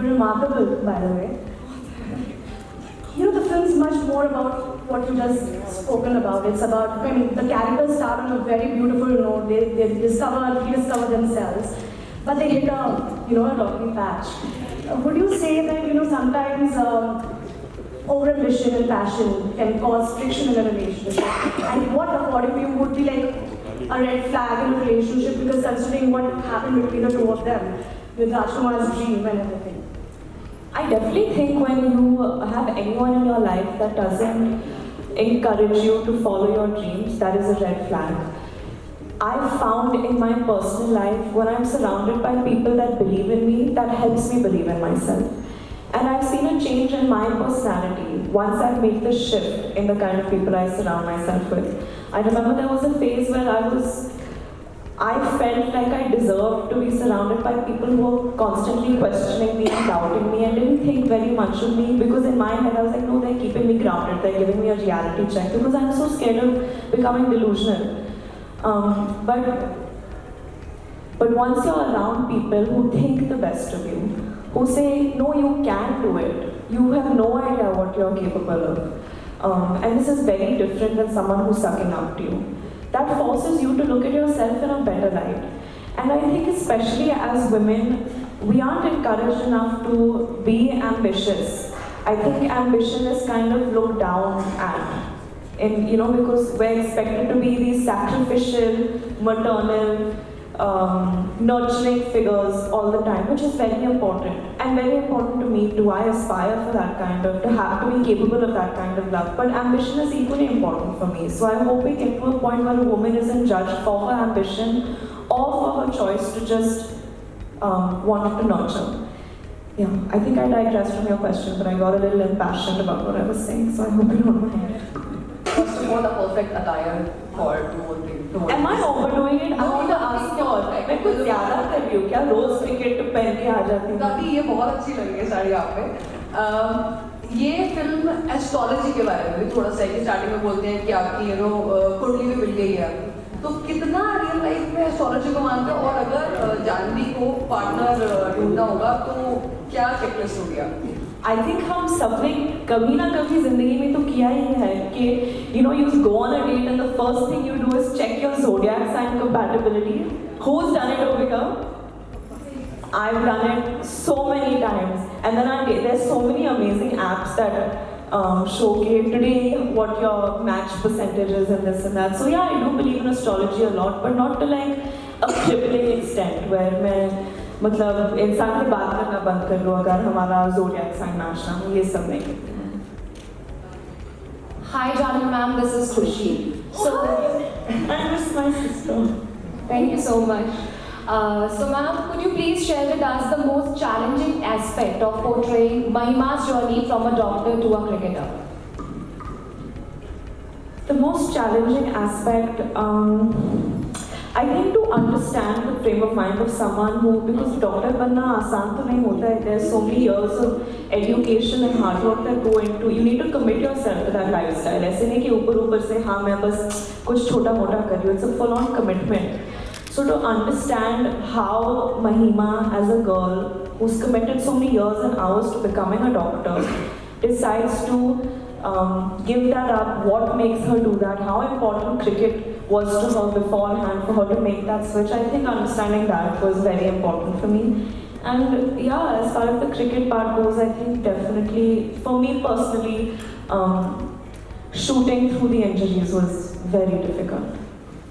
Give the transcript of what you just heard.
You're remarkable, by the way. You know, the film's much more about what you just spoken about. It's about, I mean, the characters start on a very beautiful note. They rediscover themselves, but they hit a rocky patch. Would you say that, sometimes over-ambition and passion can cause friction in a relationship? And what, according to you, would be like a red flag in a relationship? Because considering what happened between the two of them, with Rajkumar's dream and everything. I definitely think when you have anyone in your life that doesn't encourage you to follow your dreams, that is a red flag. I've found in my personal life, when I'm surrounded by people that believe in me, that helps me believe in myself. And I've seen a change in my personality once I've made the shift in the kind of people I surround myself with. I remember there was a phase where I felt like I deserved to be surrounded by people who were constantly questioning me and doubting me and didn't think very much of me, because in my head I was like, no, they're keeping me grounded, they're giving me a reality check, because I'm so scared of becoming delusional. But once you're around people who think the best of you, who say, no, you can do it, you have no idea what you're capable of. And this is very different than someone who's sucking up to you. That forces you to look at yourself in a better light. And I think especially as women, we aren't encouraged enough to be ambitious. I think ambition is kind of looked down at. Because we're expected to be these sacrificial, maternal, nurturing figures all the time, which is very important. And very important to me too. I aspire for that to be capable of that kind of love. But ambition is equally important for me. So I hope we get to a point where a woman isn't judged for her ambition or for her choice to just want to nurture. Yeah, I think I digressed from your question, but I got a little impassioned about what I was saying, so I hope you don't mind. First of all, the perfect attire for Am I overdoing it? I want to ask you all. मैं कुछ ज़्यादा कर रही हूँ क्या? रोज ticket पहन के आ जाती हूँ। काफी ये बहुत अच्छी लगी है साड़ी आप पे। ये फिल्म एस्ट्रोलॉजी के बारे में भी थोड़ा सा है, स्टार्टिंग में बोलते हैं कि आपकी कुंडली में मिल गई है। तो कितना रियल लाइफ में एस्ट्रोलॉजी को मानते हो, और अगर जानवी को पार्टनर ढूंढना होगा तो क्या चेकलिस्ट होगी आपकी? I think हम सबने कभी ना कभी जिंदगी में तो किया ही है कि you go on a date and the first thing you do is check your zodiac sign compatibility. Who's done it over here? I've done it so many times, and then there's so many amazing apps that showcase today what your match percentage is and this and that. So yeah, I do believe in astrology a lot, but not to like a crippling extent where मैं मतलब इंसान से बात करना बंद कर लो अगर हमारा zodiac sign match ना हो, ये सब नहीं करते हैं। Hi Janvi ma'am, this is Khushi. So I miss my sister. Thank you so much. So ma'am, could you please share with us the most challenging aspect of portraying Mahima's journey from a doctor to a cricketer? The most challenging aspect, I think to understand the frame of mind of someone who, because doctor बनना आसान तो नहीं होता है. There's so many years of education and hard work that go into. You need to commit yourself to that lifestyle. ऐसे नहीं कि ऊपर से हाँ मैं बस कुछ छोटा मोटा कर रही हूँ. It's a full-on commitment. So to understand how Mahima, as a girl who's committed so many years and hours to becoming a doctor, decides to give that up, what makes her do that, how important cricket was to her beforehand for her to make that switch. I think understanding that was very important for me. And yeah, as far as the cricket part goes, I think definitely, for me personally, shooting through the injuries was very difficult.